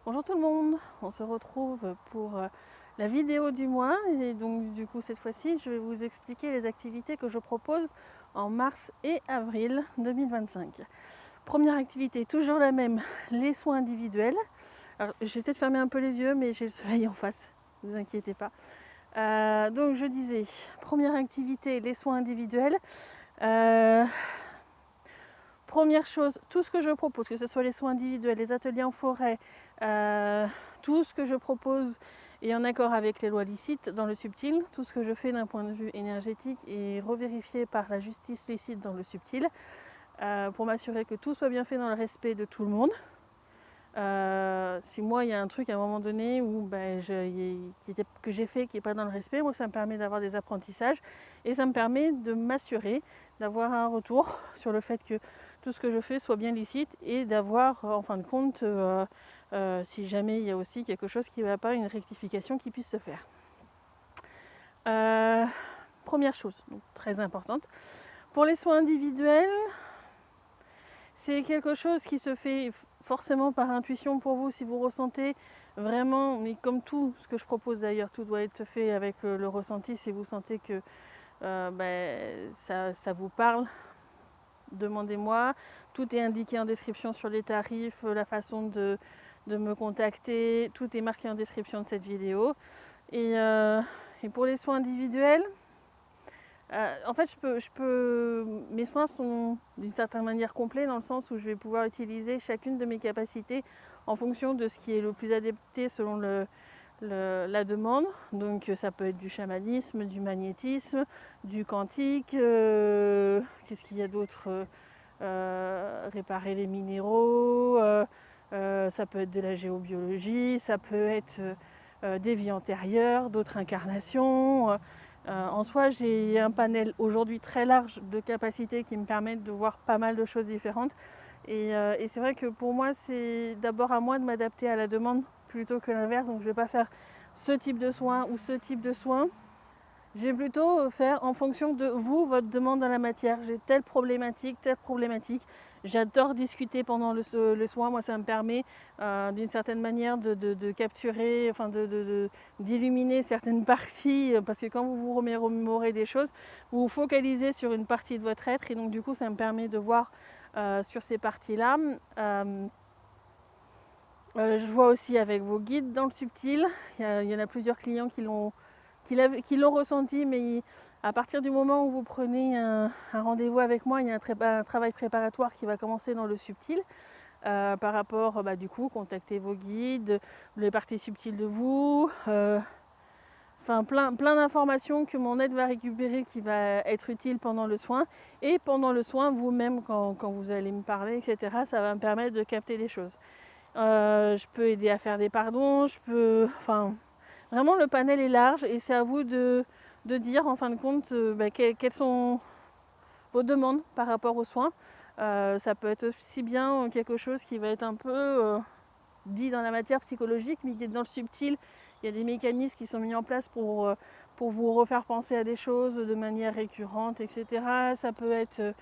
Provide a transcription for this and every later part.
Bonjour tout le monde, on se retrouve pour la vidéo du mois et donc du coup cette fois-ci je vais vous expliquer les activités que je propose en mars et avril 2025. Première activité, toujours la même, les soins individuels. Alors je vais peut-être fermer un peu les yeux mais j'ai le soleil en face, ne vous inquiétez pas. Donc je disais, première activité, les soins individuels. Première chose, tout ce que je propose, que ce soit les soins individuels, les ateliers en forêt, tout ce que je propose est en accord avec les lois licites dans le subtil. Tout ce que je fais d'un point de vue énergétique est revérifié par la justice licite dans le subtil pour m'assurer que tout soit bien fait dans le respect de tout le monde. Si moi il y a un truc à un moment donné où que j'ai fait qui n'est pas dans le respect, moi ça me permet d'avoir des apprentissages et ça me permet de m'assurer d'avoir un retour sur le fait que tout ce que je fais soit bien licite et d'avoir en fin de compte si jamais il y a aussi quelque chose qui ne va pas, une rectification qui puisse se faire. Première chose, donc très importante. Pour les soins individuels, c'est quelque chose qui se fait forcément par intuition pour vous si vous ressentez vraiment, mais comme tout ce que je propose d'ailleurs, tout doit être fait avec le ressenti. Si vous sentez que ça vous parle, demandez-moi. Tout est indiqué en description sur les tarifs, la façon de me contacter, tout est marqué en description de cette vidéo. Et pour les soins individuels, en fait, mes soins sont d'une certaine manière complets dans le sens où je vais pouvoir utiliser chacune de mes capacités en fonction de ce qui est le plus adapté selon la demande. Donc ça peut être du chamanisme, du magnétisme, du quantique, qu'est-ce qu'il y a d'autre, réparer les minéraux, ça peut être de la géobiologie, ça peut être des vies antérieures, d'autres incarnations. En soi, j'ai un panel aujourd'hui très large de capacités qui me permettent de voir pas mal de choses différentes. Et c'est vrai que pour moi, c'est d'abord à moi de m'adapter à la demande plutôt que l'inverse. Donc je ne vais pas faire ce type de soin ou ce type de soin. Je vais plutôt faire en fonction de vous, votre demande dans la matière. J'ai telle problématique, telle problématique. J'adore discuter pendant le soin. Moi, ça me permet d'une certaine manière de capturer, enfin d'illuminer certaines parties. Parce que quand vous vous remémorez des choses, vous vous focalisez sur une partie de votre être. Et donc, du coup, ça me permet de voir sur ces parties-là. Je vois aussi avec vos guides dans le subtil. Il y en a plusieurs clients qui l'ont ressenti, mais à partir du moment où vous prenez un rendez-vous avec moi, il y a un travail préparatoire qui va commencer dans le subtil. Par rapport, du coup, contacter vos guides, les parties subtiles de vous, enfin plein d'informations que mon aide va récupérer qui va être utile pendant le soin. Et pendant le soin, vous-même, quand vous allez me parler, etc., ça va me permettre de capter des choses. Je peux aider à faire des pardons, enfin, vraiment le panel est large et c'est à vous de dire en fin de compte quelles sont vos demandes par rapport aux soins. Ça peut être aussi bien quelque chose qui va être un peu dit dans la matière psychologique, mais qui est dans le subtil. Il y a des mécanismes qui sont mis en place pour vous refaire penser à des choses de manière récurrente, etc. Ça peut être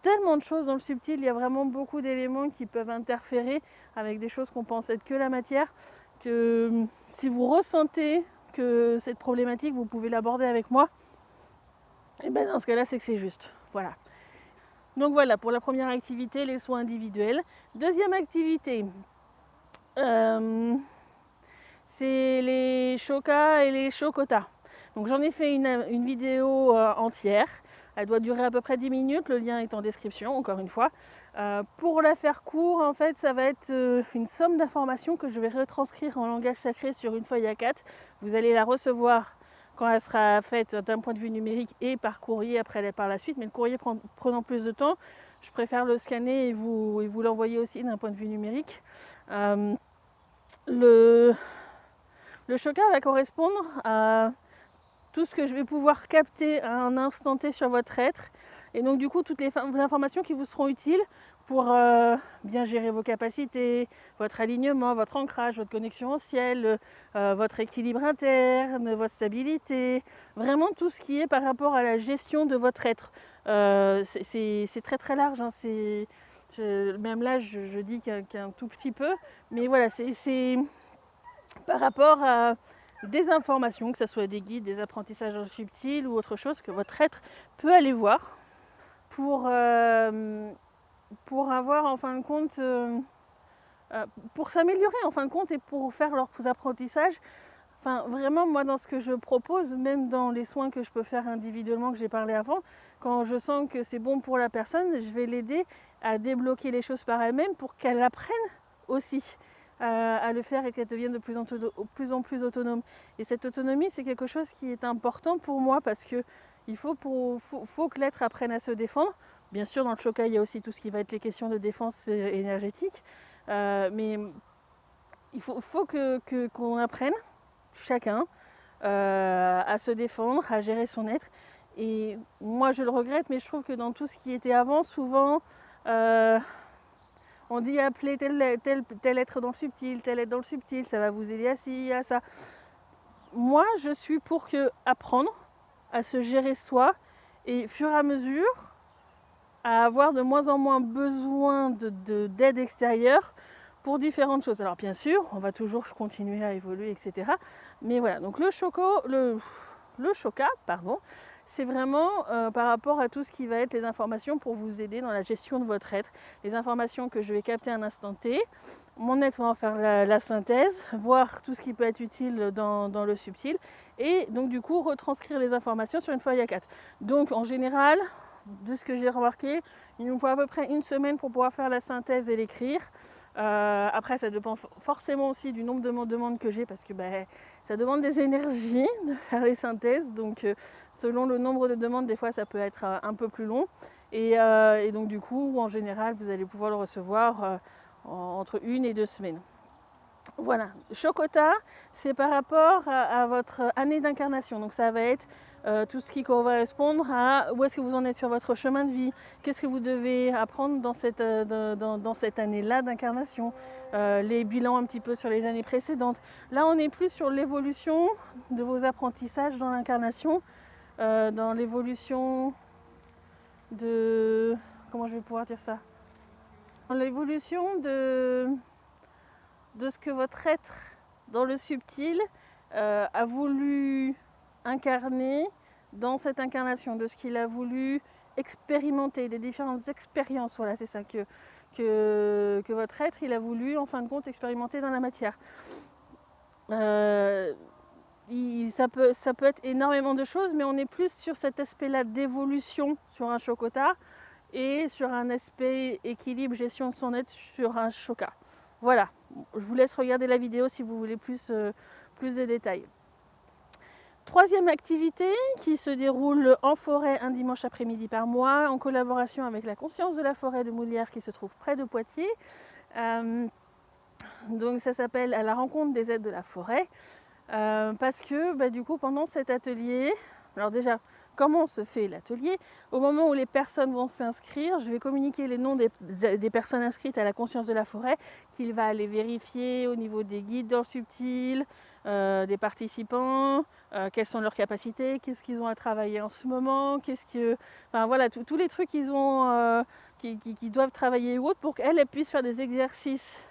tellement de choses dans le subtil, il y a vraiment beaucoup d'éléments qui peuvent interférer avec des choses qu'on pense être que la matière, que si vous ressentez que cette problématique, vous pouvez l'aborder avec moi, et ben dans ce cas-là, c'est que c'est juste. Voilà. Donc voilà, pour la première activité, les soins individuels. Deuxième activité, c'est les chokas et les chocotas. Donc j'en ai fait une vidéo entière. Elle doit durer à peu près 10 minutes. Le lien est en description, encore une fois. Pour la faire court, en fait, ça va être une somme d'informations que je vais retranscrire en langage sacré sur une feuille A4. Vous allez la recevoir quand elle sera faite d'un point de vue numérique et par courrier après par la suite. Mais le courrier prenant plus de temps, je préfère le scanner et vous l'envoyer aussi d'un point de vue numérique. Le choka va correspondre à tout ce que je vais pouvoir capter à un instant T sur votre être. Et donc du coup, toutes les informations qui vous seront utiles pour bien gérer vos capacités, votre alignement, votre ancrage, votre connexion au ciel, votre équilibre interne, votre stabilité, vraiment tout ce qui est par rapport à la gestion de votre être. C'est très très large, hein. Même là, je dis qu'un tout petit peu, mais voilà, c'est par rapport à des informations, que ce soit des guides, des apprentissages subtils ou autre chose que votre être peut aller voir pour avoir en fin de compte, pour s'améliorer en fin de compte et pour faire leurs apprentissages. Enfin, vraiment, moi, dans ce que je propose, même dans les soins que je peux faire individuellement, que j'ai parlé avant, quand je sens que c'est bon pour la personne, je vais l'aider à débloquer les choses par elle-même pour qu'elle apprenne aussi à le faire et qu'elle devienne de plus en plus autonome. Et cette autonomie, c'est quelque chose qui est important pour moi parce que il faut que l'être apprenne à se défendre. Bien sûr, dans le Shoka, il y a aussi tout ce qui va être les questions de défense énergétique. Mais il faut qu'on apprenne, chacun, à se défendre, à gérer son être. Et moi, je le regrette, mais je trouve que dans tout ce qui était avant, souvent, on dit appeler tel être dans le subtil, tel être dans le subtil, ça va vous aider à ci, à ça. Moi, je suis pour apprendre à se gérer soi et, fur et à mesure, à avoir de moins en moins besoin d'aide extérieure pour différentes choses. Alors bien sûr, on va toujours continuer à évoluer, etc. Mais voilà, donc le Shoka, c'est vraiment par rapport à tout ce qui va être les informations pour vous aider dans la gestion de votre être. Les informations que je vais capter à un instant T, mon être va en faire la synthèse, voir tout ce qui peut être utile dans le subtil, et donc du coup retranscrire les informations sur une feuille A4. Donc en général, de ce que j'ai remarqué, il nous faut à peu près une semaine pour pouvoir faire la synthèse et l'écrire. Après, ça dépend forcément aussi du nombre de demandes que j'ai parce que ça demande des énergies de faire les synthèses. Donc, selon le nombre de demandes, des fois, ça peut être un peu plus long. Et donc, du coup, en général, vous allez pouvoir le recevoir entre 1 et 2 semaines. Voilà, Shokota, c'est par rapport à votre année d'incarnation. Donc ça va être tout ce qui correspond à où est-ce que vous en êtes sur votre chemin de vie, qu'est-ce que vous devez apprendre dans cette année-là d'incarnation, les bilans un petit peu sur les années précédentes. Là, on est plus sur l'évolution de vos apprentissages dans l'incarnation, dans l'évolution de... Comment je vais pouvoir dire ça? Dans l'évolution de ce que votre être dans le subtil a voulu incarner dans cette incarnation, de ce qu'il a voulu expérimenter, des différentes expériences. Voilà, c'est ça que votre être, il a voulu en fin de compte expérimenter dans la matière. Ça peut être énormément de choses, mais on est plus sur cet aspect-là d'évolution sur un Shokota et sur un aspect équilibre, gestion de son être sur un Shoka. Voilà, je vous laisse regarder la vidéo si vous voulez plus de détails. Troisième activité qui se déroule en forêt un dimanche après-midi par mois en collaboration avec la Conscience de la forêt de Moulières qui se trouve près de Poitiers. Donc ça s'appelle À la rencontre des êtres de la forêt parce que du coup pendant cet atelier, alors déjà comment se fait l'atelier? Au moment où les personnes vont s'inscrire, je vais communiquer les noms des personnes inscrites à la Conscience de la forêt, qu'il va aller vérifier au niveau des guides dans le subtil, des participants, quelles sont leurs capacités, qu'est-ce qu'ils ont à travailler en ce moment, enfin voilà, tous les trucs qu'ils ont, qui doivent travailler ou autre pour qu'elles puissent faire des exercices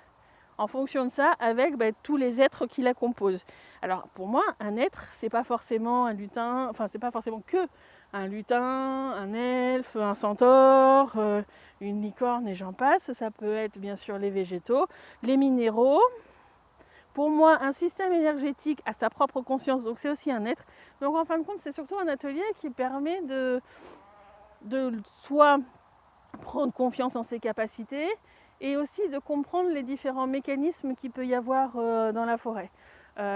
en fonction de ça avec tous les êtres qui la composent. Alors pour moi, un être, c'est pas forcément un lutin, enfin c'est pas forcément que un lutin, un elfe, un centaure, une licorne et j'en passe. Ça peut être bien sûr les végétaux, les minéraux. Pour moi, un système énergétique a sa propre conscience, donc c'est aussi un être. Donc en fin de compte, c'est surtout un atelier qui permet de soit prendre confiance en ses capacités et aussi de comprendre les différents mécanismes qu'il peut y avoir dans la forêt.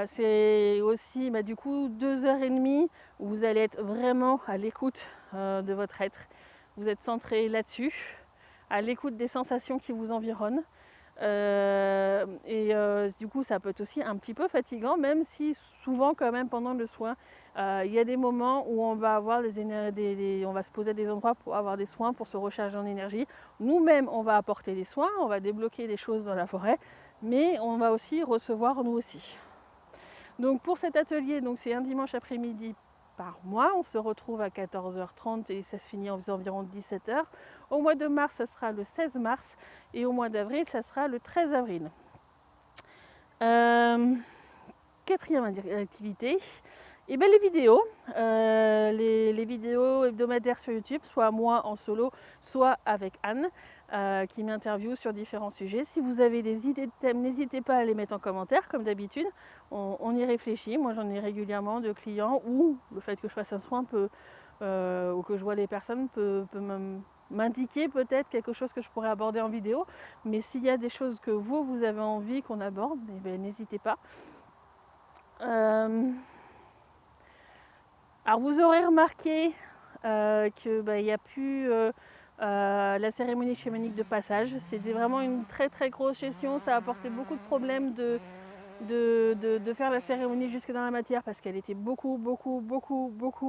C'est aussi du coup 2h30 où vous allez être vraiment à l'écoute de votre être. Vous êtes centré là-dessus, à l'écoute des sensations qui vous environnent. Du coup ça peut être aussi un petit peu fatigant, même si souvent quand même pendant le soin il y a des moments où on va avoir on va se poser à des endroits pour avoir des soins, pour se recharger en énergie. Nous-mêmes on va apporter des soins, on va débloquer des choses dans la forêt, mais on va aussi recevoir nous aussi. Donc pour cet atelier, donc c'est un dimanche après-midi par mois. On se retrouve à 14h30 et ça se finit en environ 17h. Au mois de mars, ça sera le 16 mars et au mois d'avril, ça sera le 13 avril. Quatrième activité, et bien les vidéos. Les vidéos hebdomadaires sur YouTube, soit moi en solo, soit avec Anne, qui m'interviewe sur différents sujets. Si vous avez des idées de thèmes, n'hésitez pas à les mettre en commentaire, comme d'habitude. On y réfléchit. Moi, j'en ai régulièrement de clients où le fait que je fasse un soin peut, ou que je vois les personnes peut m'indiquer peut-être quelque chose que je pourrais aborder en vidéo. Mais s'il y a des choses que vous avez envie qu'on aborde, eh bien, n'hésitez pas. Alors vous aurez remarqué qu'il n'y a plus la cérémonie chamanique de passage. C'était vraiment une très très grosse gestion. Ça a apporté beaucoup de problèmes de faire la cérémonie jusque dans la matière parce qu'elle était beaucoup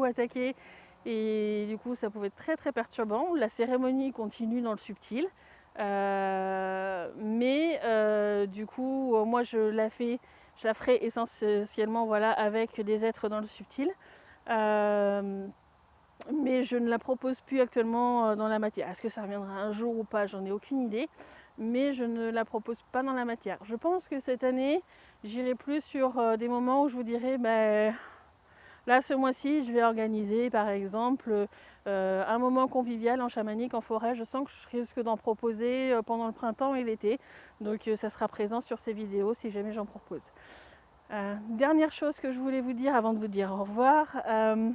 attaquée. Et du coup ça pouvait être très très perturbant. La cérémonie continue dans le subtil. Du coup moi je la ferai essentiellement voilà, avec des êtres dans le subtil. Mais je ne la propose plus actuellement dans la matière. Est-ce que ça reviendra un jour ou pas? J'en ai aucune idée. Mais je ne la propose pas dans la matière. Je pense que cette année, j'irai plus sur des moments où je vous dirai, là ce mois-ci, je vais organiser par exemple un moment convivial en chamanique, en forêt. Je sens que je risque d'en proposer pendant le printemps et l'été. Donc ça sera présent sur ces vidéos si jamais j'en propose. Dernière chose que je voulais vous dire avant de vous dire au revoir,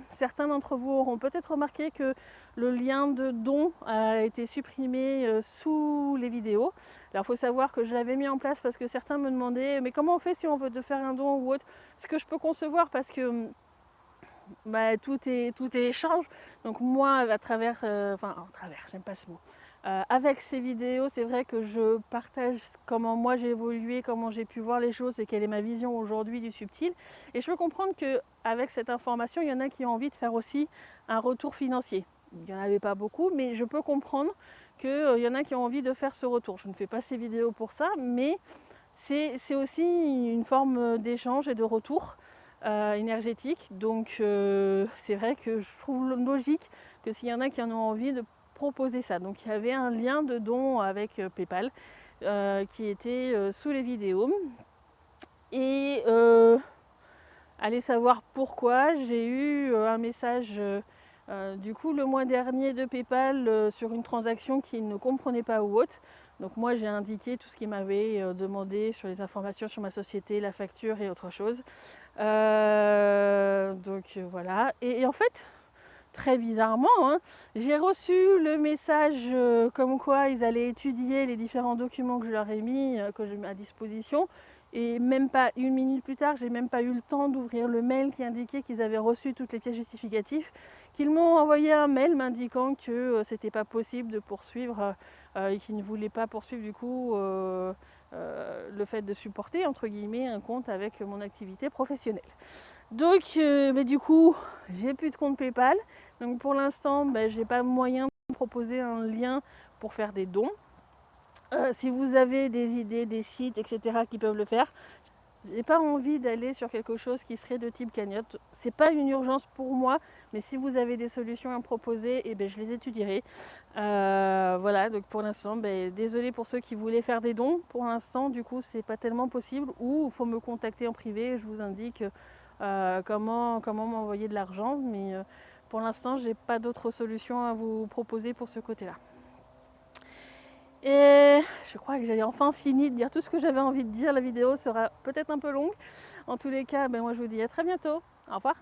certains d'entre vous auront peut-être remarqué que le lien de don a été supprimé sous les vidéos. Alors il faut savoir que je l'avais mis en place parce que certains me demandaient mais comment on fait si on veut te faire un don ou autre, ce que je peux concevoir parce que tout est échange. Donc moi à travers, j'aime pas ce mot. Avec ces vidéos, c'est vrai que je partage comment moi j'ai évolué, comment j'ai pu voir les choses et quelle est ma vision aujourd'hui du subtil. Et je peux comprendre qu'avec cette information, il y en a qui ont envie de faire aussi un retour financier. Il n'y en avait pas beaucoup, mais je peux comprendre qu'il y en a qui ont envie de faire ce retour. Je ne fais pas ces vidéos pour ça, mais c'est aussi une forme d'échange et de retour énergétique. Donc c'est vrai que je trouve logique que s'il y en a qui en ont envie de proposer ça. Donc il y avait un lien de don avec PayPal qui était sous les vidéos. Et allez savoir pourquoi, j'ai eu un message du coup le mois dernier de PayPal sur une transaction qu'ils ne comprenaient pas ou autre. Donc moi j'ai indiqué tout ce qu'ils m'avaient demandé sur les informations sur ma société, la facture et autre chose. Voilà. Et en fait, très bizarrement, j'ai reçu le message comme quoi ils allaient étudier les différents documents que je leur ai mis, que j'ai mis à disposition. Et même pas une minute plus tard, j'ai même pas eu le temps d'ouvrir le mail qui indiquait qu'ils avaient reçu toutes les pièces justificatives, qu'ils m'ont envoyé un mail m'indiquant que c'était pas possible de poursuivre et qu'ils ne voulaient pas poursuivre du coup le fait de supporter entre guillemets un compte avec mon activité professionnelle. Donc du coup j'ai plus de compte PayPal, donc pour l'instant j'ai pas moyen de proposer un lien pour faire des dons. Si vous avez des idées, des sites, etc. qui peuvent le faire, j'ai pas envie d'aller sur quelque chose qui serait de type cagnotte. C'est pas une urgence pour moi, mais si vous avez des solutions à me proposer, je les étudierai. Voilà, donc pour l'instant, désolé pour ceux qui voulaient faire des dons. Pour l'instant, du coup, c'est pas tellement possible. Ou il faut me contacter en privé. Je vous indique comment m'envoyer de l'argent. Mais pour l'instant, j'ai pas d'autres solutions à vous proposer pour ce côté-là. Et je crois que j'ai enfin fini de dire tout ce que j'avais envie de dire. La vidéo sera peut-être un peu longue. En tous les cas, moi je vous dis à très bientôt. Au revoir.